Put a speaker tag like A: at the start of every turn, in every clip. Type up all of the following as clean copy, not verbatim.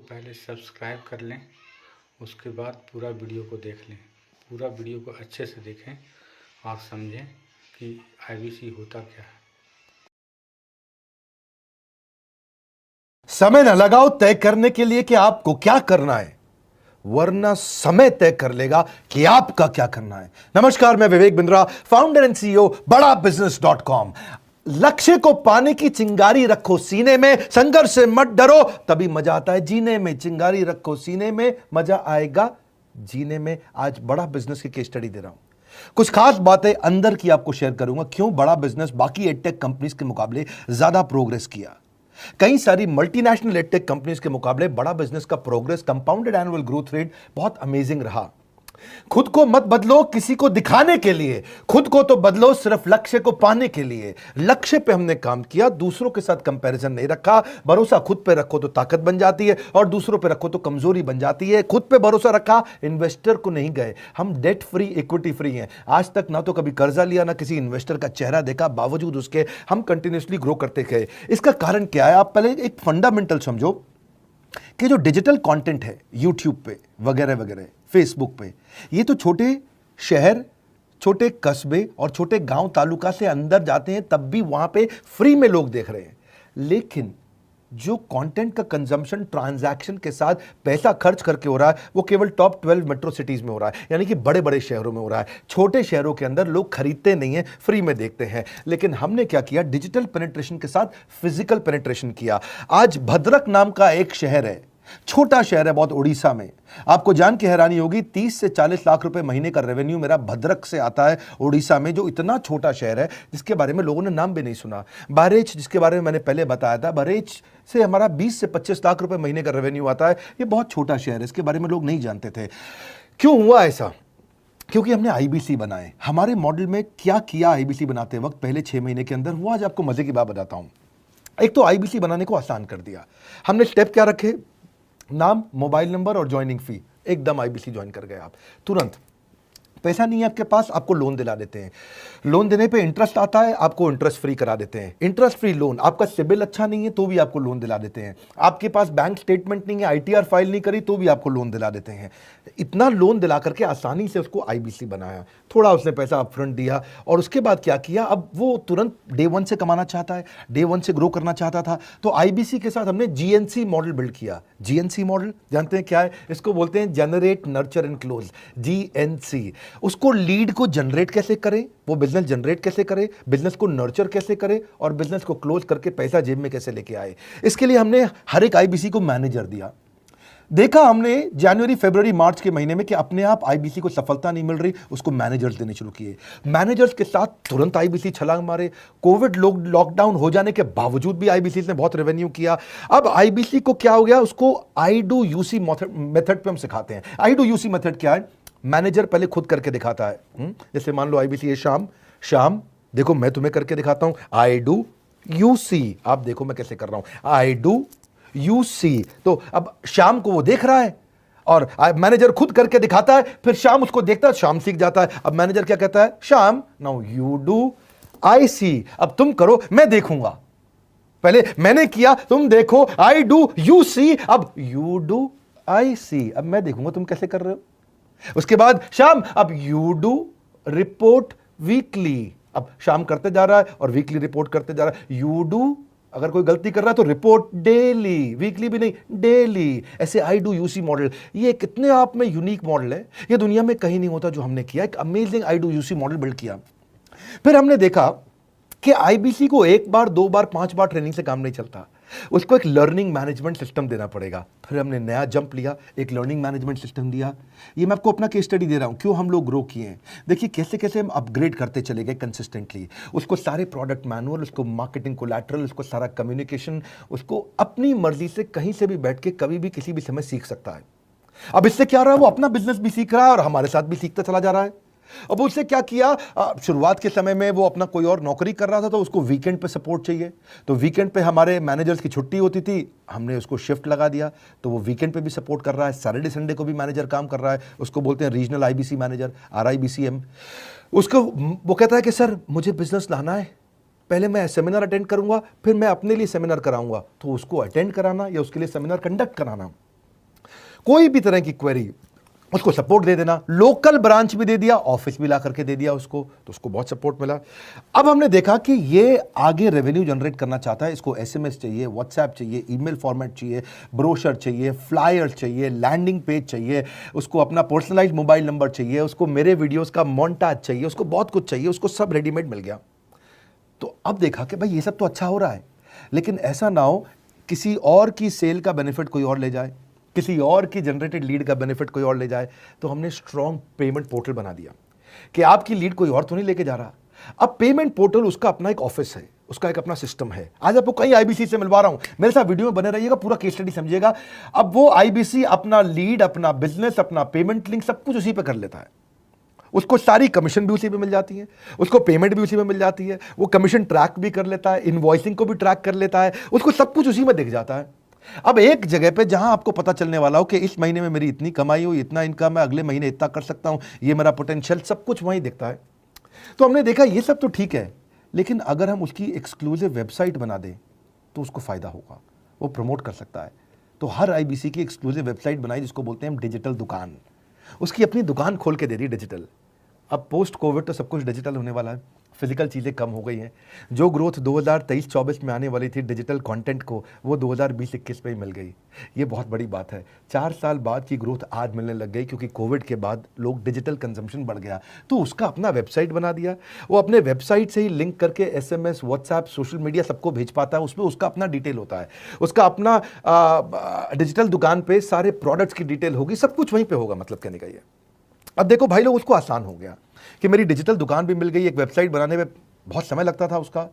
A: पहले सब्सक्राइब कर लें, उसके बाद पूरा वीडियो को देख लें। पूरा वीडियो को अच्छे से देखें और समझें कि आईबीसी होता क्या है।
B: समय न लगाओ तय करने के लिए कि आपको क्या करना है, वरना समय तय कर लेगा कि आपका क्या करना है। नमस्कार, मैं Vivek Bindra, founder and CEO बड़ा बिजनेस.com। लक्ष्य को पाने की चिंगारी रखो सीने में, संघर्ष से मत डरो, तभी मजा आता है जीने में। चिंगारी रखो सीने में, मजा आएगा जीने में। आज बड़ा बिजनेस की केस स्टडी दे रहा हूं। कुछ खास बातें अंदर की आपको शेयर करूंगा, क्यों बड़ा बिजनेस बाकी एडटेक कंपनीज के मुकाबले ज्यादा प्रोग्रेस किया। कई सारी मल्टीनेशनल एडटेक कंपनीज के मुकाबले बड़ा बिजनेस का progress, compounded annual growth rate बहुत अमेजिंग रहा। खुद को मत बदलो किसी को दिखाने के लिए, खुद को तो बदलो सिर्फ लक्ष्य को पाने के लिए। लक्ष्य पे हमने काम किया, दूसरों के साथ कंपैरिजन नहीं रखा। भरोसा खुद पे रखो तो ताकत बन जाती है, और दूसरों पे रखो तो कमजोरी बन जाती है। खुद पे भरोसा रखा, इन्वेस्टर को नहीं गए। हम डेट फ्री, इक्विटी फ्री हैं। आज तक ना तो कभी कर्जा लिया, ना किसी इन्वेस्टर का चेहरा देखा, बावजूद उसके हम कंटिन्यूसली ग्रो करते गए। इसका कारण क्या है? आप पहले एक फंडामेंटल समझो कि जो डिजिटल कंटेंट है यूट्यूब पे वगैरह वगैरह, फेसबुक पे, ये तो छोटे शहर, छोटे कस्बे और छोटे गांव तालुका से अंदर जाते हैं, तब भी वहां पे फ्री में लोग देख रहे हैं। लेकिन जो कंटेंट का कंजम्पशन ट्रांजैक्शन के साथ पैसा खर्च करके हो रहा है, वो केवल टॉप 12 मेट्रो सिटीज में हो रहा है, यानी कि बड़े बड़े शहरों में हो रहा है। छोटे शहरों के अंदर लोग खरीदते नहीं है, फ्री में देखते हैं। लेकिन हमने क्या किया? डिजिटल पेनिट्रेशन के साथ फिजिकल पेनिट्रेशन किया। आज भद्रक नाम का एक शहर है, छोटा शहर है बहुत, उड़ीसा में। आपको जान के हैरानी होगी, 30 से 40 लाख रुपए महीने का रेवेन्यू मेरा भद्रक से आता है, उड़ीसा में, जो इतना छोटा शहर है जिसके बारे में लोगों ने नाम भी नहीं सुना। बहरेच, जिसके बारे में मैंने पहले बताया था, बहरेच से हमारा 20 से 25 लाख रुपए महीने का रेवेन्यू आता है। ये बहुत छोटा शहर है, इसके बारे में लोग नहीं जानते थे। क्यों हुआ ऐसा? क्योंकि हमने आईबीसी बनाए। हमारे मॉडल में क्या किया आईबीसी बनाते वक्त, पहले 6 महीने के अंदर हुआ, आज आपको मजे की बात बताता हूं। एक तो आईबीसी बनाने को आसान कर दिया हमने। स्टेप क्या रखे? नाम, मोबाइल नंबर और ज्वाइनिंग फी। एकदम आईबीसी ज्वाइन कर गए आप तुरंत। पैसा नहीं है आपके पास, आपको लोन दिला देते हैं। लोन देने पे इंटरेस्ट आता है, आपको इंटरेस्ट फ्री करा देते हैं। Interest free loan. आपका सिबिल अच्छा नहीं है तो भी आपको लोन दिला देते हैं। आपके पास बैंक स्टेटमेंट नहीं है, आईटीआर फाइल नहीं करी तो भी आपको लोन दिला देते हैं। इतना लोन दिला करके आसानी से उसको आईबीसी बनाया। थोड़ा उसने पैसा अपफ्रंट दिया, और उसके बाद क्या किया? अब वो तुरंत डे 1 से कमाना चाहता है, डे 1 से ग्रो करना चाहता था, तो आईबीसी के साथ हमने जीएनसी मॉडल बिल्ड किया। जीएनसी मॉडल जानते हैं क्या है? इसको बोलते हैं generate, nurture and close, GNC. उसको लीड को जनरेट कैसे करें, वो बिजनेस जनरेट कैसे करे, बिजनेस को नर्चर कैसे करे, और बिजनेस को क्लोज करके पैसा जेब में कैसे लेके आए। इसके लिए हमने हर एक आईबीसी को मैनेजर दिया। देखा हमने जनवरी, फरवरी, मार्च के महीने में कि अपने आप आईबीसी को सफलता नहीं मिल रही, उसको मैनेजर्स देने शुरू किए। मैनेजर्स के साथ तुरंत आईबीसी छलांग मारे। कोविड लॉकडाउन हो जाने के बावजूद भी आईबीसी ने बहुत रेवेन्यू किया। अब आईबीसी को क्या हो गया? उसको आई डू यूसी मेथड पे हम सिखाते हैं। आई डू यूसी मेथड क्या है? मैनेजर पहले खुद करके दिखाता है। जैसे मान लो आईबीसी है शाम, देखो मैं तुम्हें करके दिखाता हूं, आई डू यू सी। आप देखो मैं कैसे कर रहा हूं, आई डू यू सी। तो अब शाम को वो देख रहा है, और मैनेजर खुद करके दिखाता है, फिर शाम उसको देखता है, शाम सीख जाता है। अब मैनेजर क्या कहता है? शाम, नाउ यू डू आई सी। अब तुम करो, मैं देखूंगा। पहले मैंने किया, तुम देखो, आई डू यू सी, अब यू डू आई सी। अब मैं देखूंगा तुम कैसे कर रहे हो। उसके बाद शाम, अब यू डू रिपोर्ट वीकली। अब शाम करते जा रहा है और वीकली रिपोर्ट करते जा रहा है। यू डू, अगर कोई गलती कर रहा है तो रिपोर्ट डेली, वीकली भी नहीं, डेली। ऐसे आई डू यूसी मॉडल, ये कितने आप में यूनिक मॉडल है, ये दुनिया में कहीं नहीं होता जो हमने किया। एक amazing I do UC model build किया। फिर हमने देखा कि आईबीसी को 1 बार, 2 बार, 5 बार ट्रेनिंग से काम नहीं चलता, उसको एक लर्निंग मैनेजमेंट सिस्टम देना पड़ेगा। फिर हमने नया जंप लिया, एक लर्निंग मैनेजमेंट सिस्टम दिया। ये मैं आपको अपना केस स्टडी दे रहा हूं, क्यों हम लोग ग्रो किए हैं। देखिए कैसे कैसे हम अपग्रेड करते चले गए कंसिस्टेंटली। उसको सारे प्रोडक्ट मैनुअल, उसको मार्केटिंग कोलैटरल, उसको सारा कम्युनिकेशन, उसको अपनी मर्जी से कहीं से भी बैठ के कभी भी किसी भी समय सीख सकता है। अब इससे क्या रहा है? वो अपना बिजनेस भी सीख रहा है और हमारे साथ भी सीखता चला जा रहा है। अब उससे क्या किया? शुरुआत के समय में वो अपना कोई और नौकरी कर रहा था, तो उसको वीकेंड पे सपोर्ट चाहिए। तो वीकेंड पे हमारे मैनेजर्स की छुट्टी होती थी, हमने उसको शिफ्ट लगा दिया, तो वो वीकेंड पे भी सपोर्ट कर रहा है। सैटरडे संडे को भी मैनेजर काम कर रहा है। उसको बोलते हैं रीजनल आईबीसी मैनेजर, RIBCM। उसको वो कहता है कि सर मुझे बिजनेस लाना है, पहले मैं सेमिनार अटेंड करूंगा, फिर मैं अपने लिए सेमिनार कराऊंगा। तो उसको अटेंड कराना या उसके लिए सेमिनार कंडक्ट कराना, कोई भी तरह की क्वेरी उसको सपोर्ट दे देना, लोकल ब्रांच भी दे दिया, ऑफिस भी ला करके दे दिया उसको, तो उसको बहुत सपोर्ट मिला। अब हमने देखा कि ये आगे रेवेन्यू जनरेट करना चाहता है, इसको एसएमएस चाहिए, व्हाट्सएप चाहिए, ईमेल फॉर्मेट चाहिए, ब्रोशर चाहिए, फ्लायर चाहिए, लैंडिंग पेज चाहिए, उसको अपना पर्सनलाइज मोबाइल नंबर चाहिए, उसको मेरे वीडियोस का मोन्टाज चाहिए, उसको बहुत कुछ चाहिए, उसको सब रेडीमेड मिल गया। तो अब देखा कि भाई ये सब तो अच्छा हो रहा है, लेकिन ऐसा ना हो किसी और की सेल का बेनिफिट कोई और ले जाए, किसी और की जनरेटेड लीड का बेनिफिट कोई और ले जाए। तो हमने स्ट्रॉन्ग पेमेंट पोर्टल बना दिया कि आपकी लीड कोई और तो नहीं लेके जा रहा। अब पेमेंट पोर्टल उसका अपना एक ऑफिस है, उसका एक अपना सिस्टम है। आज आपको कई आईबीसी से मिलवा रहा हूं, मेरे साथ वीडियो में बने रहिएगा, पूरा केस स्टडी समझिएगा। अब वो आईबीसी अपना लीड, अपना बिजनेस, अपना पेमेंट लिंक सब कुछ उसी पे कर लेता है। उसको सारी कमीशन भी उसी पे मिल जाती है, उसको पेमेंट भी उसी में मिल जाती है, वो कमीशन ट्रैक भी कर लेता है, इनवॉइसिंग को भी ट्रैक कर लेता है, उसको सब कुछ उसी में दिख जाता है। अब एक जगह पे जहां आपको पता चलने वाला हो कि इस महीने में मेरी इतनी कमाई हुई, इतना इनकम है, अगले महीने इतना कर सकता हूं, ये मेरा पोटेंशियल, सब कुछ वहीं दिखता है। तो हमने देखा ये सब तो ठीक है, लेकिन अगर हम उसकी एक्सक्लूसिव वेबसाइट बना दें तो उसको फायदा होगा, वो प्रमोट कर सकता है। तो हर आईबीसी की एक्सक्लूसिव वेबसाइट बनाई जिसको बोलते हैं हम डिजिटल दुकान, उसकी अपनी दुकान खोल के दे रही डिजिटल। अब पोस्ट कोविड तो सब कुछ डिजिटल होने वाला है, फिजिकल चीज़ें कम हो गई हैं। जो ग्रोथ 2023-24 में आने वाली थी डिजिटल कंटेंट को, वो 2020-21 में ही मिल गई। ये बहुत बड़ी बात है। 4 साल बाद की ग्रोथ आज मिलने लग गई, क्योंकि कोविड के बाद लोग डिजिटल कंजम्पशन बढ़ गया। तो उसका अपना वेबसाइट बना दिया, वो अपने वेबसाइट से ही लिंक करके एसएमएस, व्हाट्सएप, सोशल मीडिया सबको भेज पाता है। उसमें उसका अपना डिटेल होता है, उसका अपना डिजिटल दुकान पे सारे प्रोडक्ट्स की डिटेल होगी, सब कुछ वहीं पर होगा। मतलब कहने का ये, अब देखो भाई लोग, उसको आसान हो गया कि मेरी डिजिटल दुकान भी मिल गई। एक वेबसाइट बनाने में बहुत समय लगता था उसका,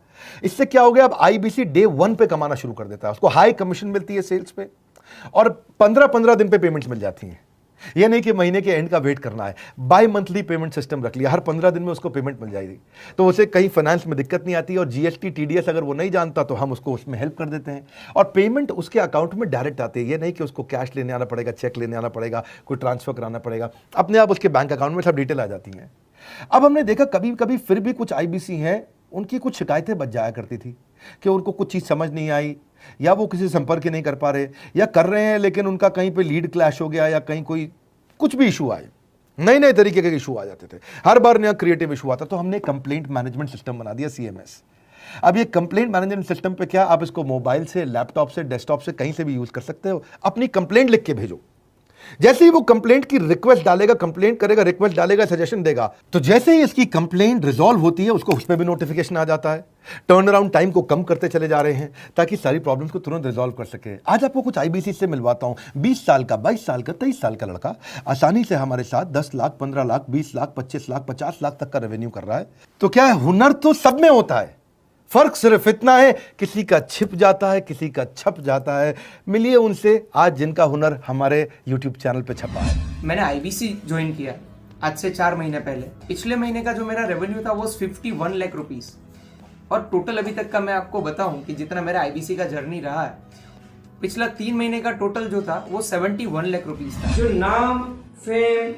B: इससे क्या हो गया, अब आईबीसी डे 1 पे कमाना शुरू कर देता है। उसको हाई कमीशन मिलती है सेल्स पे, और 15-15 दिन पे पेमेंट्स मिल जाती हैं। ये नहीं कि महीने के एंड का वेट करना है, बाई मंथली पेमेंट सिस्टम रख लिया, हर 15 दिन में उसको पेमेंट मिल जाएगी। तो उसे कहीं फाइनेंस में दिक्कत नहीं आती, और जीएसटी, टीडीएस अगर वो नहीं जानता तो हम उसको उसमें हेल्प कर देते हैं, और पेमेंट उसके अकाउंट में डायरेक्ट आती है। ये नहीं कि उसको कैश लेने आना पड़ेगा, चेक लेने आना पड़ेगा, कोई ट्रांसफर कराना पड़ेगा, अपने आप उसके बैंक अकाउंट में सब डिटेल आ जाती हैं। अब हमने देखा कभी कभी फिर भी कुछ आईबीसी हैं, उनकी कुछ शिकायतें बच जाया करती थी कि उनको कुछ चीज़ समझ नहीं आई, या वो किसी संपर्क ही नहीं कर पा रहे, या कर रहे हैं लेकिन उनका कहीं पे लीड क्लैश हो गया, या कहीं कोई कुछ भी इशू आए, नए नए तरीके के इशू आ जाते थे, हर बार नया क्रिएटिव इशू आता। तो हमने कंप्लेंट मैनेजमेंट सिस्टम बना दिया, सीएमएस। अब ये कंप्लेंट मैनेजमेंट सिस्टम पे क्या, आप इसको मोबाइल से, लैपटॉप से, डेस्कटॉप से, कहीं से भी यूज कर सकते हो। अपनी कंप्लेंट लिख के भेजो, जैसे ही वो कंप्लेंट की रिक्वेस्ट डालेगा, कंप्लेंट करेगा, रिक्वेस्ट डालेगा, सजेशन देगा, तो जैसे ही इसकी कंप्लेंट रिजॉल्व होती है उसको उस पर भी नोटिफिकेशन आ जाता है। टर्न अराउंड टाइम को कम करते चले जा रहे हैं ताकि सारी प्रॉब्लम्स को तुरंत रिजॉल्व कर सके। आज आपको कुछ आईबीसी से मिलवाता हूं। 20 साल का, 22 साल का, 23 साल का लड़का आसानी से हमारे साथ 10 लाख, 15 लाख, 20 लाख, 25 लाख, 50 लाख तक का रेवेन्यू कर रहा है। तो क्या है, हुनर तो सब में होता है, फर्क सिर्फ इतना है किसी का छिप जाता है, किसी का छप जाता है। मिलिए उनसे आज जिनका हुनर हमारे YouTube चैनल पे छपा है।
C: मैंने आईबीसी ज्वाइन किया आज से 4 महीने पहले। पिछले महीने का जो मेरा रेवेन्यू था वो 51 लाख रुपीस, और टोटल अभी तक का मैं आपको बताऊं कि जितना मेरा आईबीसी का जर्नी रहा है, पिछला 3 महीने का टोटल जो था वो 71 लाख रुपीस था।
D: जो नाम, फेम,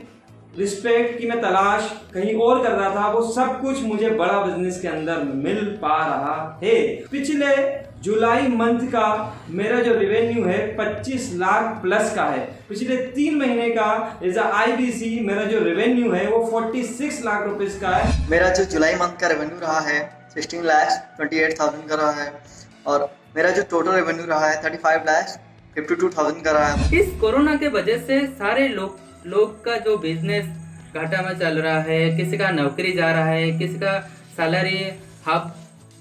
D: रिस्पेक्ट की मैं तलाश कहीं और कर रहा था, वो सब कुछ मुझे बड़ा बिजनेस के अंदर मिल पा रहा है। पिछले जुलाई मंथ का मेरा जो रेवेन्यू है 25 लाख प्लस का है। पिछले 3 महीने का एज आईबीसी मेरा जो रेवेन्यू है वो 46 लाख रुपीस का है।
E: मेरा जो जुलाई मंथ का रेवेन्यू रहा है 16,28,000 का रहा है, और मेरा जो टोटल रेवेन्यू रहा है 35,52,000 का रहा है।
F: इस कोरोना के वजह से सारे लोग का जो बिजनेस घाटा में चल रहा है, किसी का नौकरी जा रहा है, किसी का सैलरी हाफ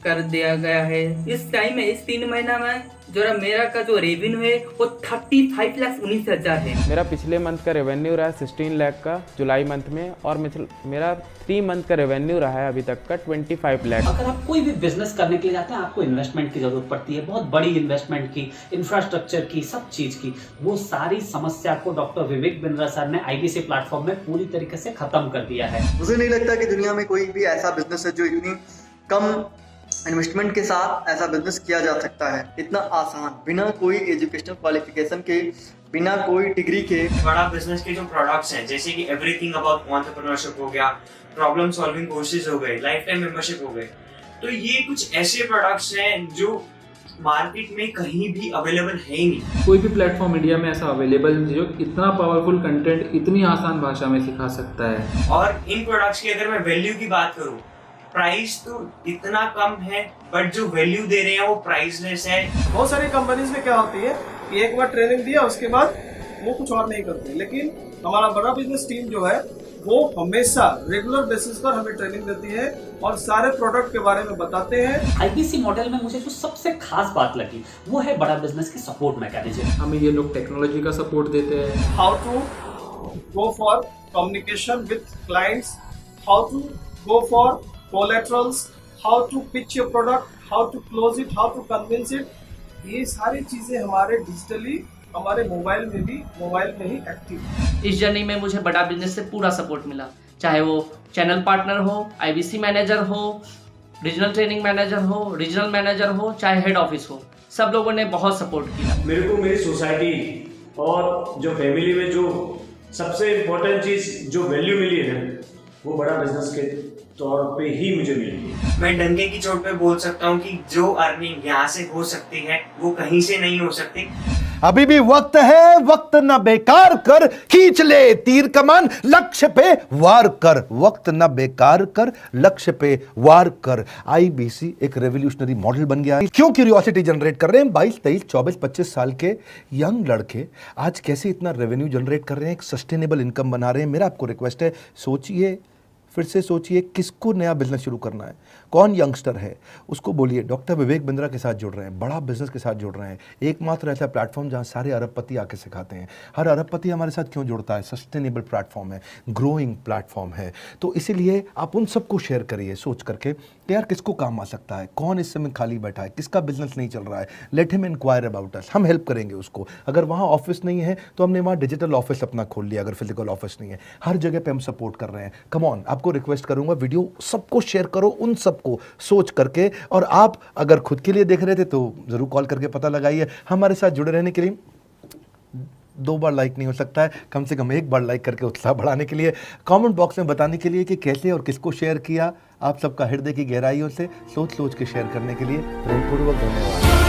F: कर दिया गया है। इस टाइम में, इस 3 महीना में जो मेरा का जो रेवेन्यू है वो 35,19,000 है।
G: मेरा पिछले मंथ का रेवेन्यू रहा है 16 लाख का जुलाई मंथ में, और मेरा 3 मंथ का रेवेन्यू रहा है अभी तक का 25 लाख।
H: अगर आप कोई भी बिजनेस करने के लिए जाते हैं, आपको इन्वेस्टमेंट की जरूरत पड़ती है, बहुत बड़ी इन्वेस्टमेंट की, इंफ्रास्ट्रक्चर की, सब चीज की। वो सारी समस्या को डॉक्टर विवेक बिंद्रा सर ने आईबीसी प्लेटफॉर्म में पूरी तरीके से खत्म कर दिया है।
E: मुझे नहीं लगता कि दुनिया में कोई भी ऐसा बिजनेस है जो इतनी कम इन्वेस्टमेंट के साथ ऐसा बिजनेस किया जा सकता है, इतना आसान, बिना कोई एजुकेशनल क्वालिफिकेशन के, बिना कोई डिग्री के।
D: बड़ा बिजनेस के जो प्रोडक्ट्स हैं, जैसे कि एवरीथिंग अबाउट एंटरप्रेन्योरशिप हो गया, प्रॉब्लम सॉल्विंग कोर्सेज हो गए, लाइफ टाइम मेंबरशिप हो गए, तो ये कुछ ऐसे प्रोडक्ट्स हैं जो
I: मार्केट में कहीं भी अवेलेबल है ही नहीं।
J: कोई भी प्लेटफॉर्म इंडिया में ऐसा अवेलेबल है जो इतना पावरफुल कंटेंट इतनी आसान भाषा में सिखा सकता है।
I: और इन प्रोडक्ट्स की अगर मैं वैल्यू की बात करूं, प्राइस तो इतना कम है बट जो वैल्यू दे रहे हैं वो प्राइसलेस है।
K: बहुत सारी कंपनीज में क्या होती है कि एक बार ट्रेनिंग दिया उसके बाद वो कुछ और नहीं करते, लेकिन हमारा बड़ा बिजनेस टीम जो है वो हमेशा रेगुलर बेसिस पर हमें ट्रेनिंग देती है और सारे प्रोडक्ट के बारे में बताते हैं।
H: आईबीसी मॉडल में मुझे जो सबसे खास बात लगी वो है बड़ा बिजनेस की सपोर्ट मैकेनिज्म।
J: हमें ये लोग टेक्नोलॉजी का सपोर्ट देते हैं।
K: How to go for communication with clients, how to go for collaterals, how to pitch your product, how to close it, how to convince it, ये सारी चीजें हमारे डिजिटली हमारे मोबाइल में ही एक्टिव।
L: इस जर्नी में मुझे बड़ा बिजनेस से पूरा सपोर्ट मिला, चाहे वो चैनल पार्टनर हो, आईबीसी मैनेजर हो, रीजनल ट्रेनिंग मैनेजर हो, रीजनल मैनेजर हो, चाहे हेड ऑफिस हो, सब लोगों ने बहुत सपोर्ट किया।
M: मेरे को मेरी सोसाइटी और जो फैमिली में जो सबसे इम्पोर्टेंट चीज़ जो वैल्यू मिली है वो बड़ा बिजनेस के तौर पे ही मुझे मिली।
I: मैं डंके की चोट पे बोल सकता हूँ कि जो अर्निंग यहाँ से हो सकती है वो कहीं से नहीं हो सकती।
B: अभी भी वक्त है, वक्त न बेकार कर, खींच ले तीर कमान, लक्ष्य पे वार कर, वक्त न बेकार कर, लक्ष्य पे वार कर। आईबीसी एक रेवोल्यूशनरी मॉडल बन गया है। क्यों क्यूरियोसिटी जनरेट कर रहे हैं 22, 23, 24, 25 साल के यंग लड़के आज कैसे इतना रेवेन्यू जनरेट कर रहे हैं, एक सस्टेनेबल इनकम बना रहे हैं। मेरा आपको रिक्वेस्ट है, सोचिए, फिर से सोचिए किसको नया बिजनेस शुरू करना है, कौन यंगस्टर है, उसको बोलिए डॉक्टर विवेक बिंद्रा के साथ जुड़ रहे हैं, बड़ा बिजनेस के साथ जुड़ रहे हैं। एकमात्र ऐसा प्लेटफॉर्म जहां सारे अरबपति आके सिखाते हैं। हर अरबपति हमारे साथ क्यों जुड़ता है? सस्टेनेबल प्लेटफॉर्म है, ग्रोइंग प्लेटफॉर्म है। तो इसीलिए आप उन सबको शेयर करिए सोच करके कि यार किसको काम आ सकता है, कौन इस समय खाली बैठा है, किसका बिजनेस नहीं चल रहा है, let him inquire about us, हम हेल्प करेंगे उसको। अगर वहाँ ऑफिस नहीं है तो हमने वहाँ डिजिटल ऑफिस अपना खोल लिया, अगर फिजिकल ऑफिस नहीं है, हर जगह पे हम सपोर्ट कर रहे हैं। कम ऑन, आपको रिक्वेस्ट करूंगा वीडियो सबको शेयर करो, उन सबको सोच करके। और आप अगर खुद के लिए देख रहे थे तो जरूर कॉल करके पता लगाइए। हमारे साथ जुड़े रहने के लिए 2 बार लाइक नहीं हो सकता है, कम से कम 1 बार लाइक करके उत्साह बढ़ाने के लिए, कमेंट बॉक्स में बताने के लिए कि कैसे और किसको शेयर किया। आप सबका हृदय की गहराइयों से सोच सोच के शेयर करने के लिए प्रेमपूर्वक धन्यवाद।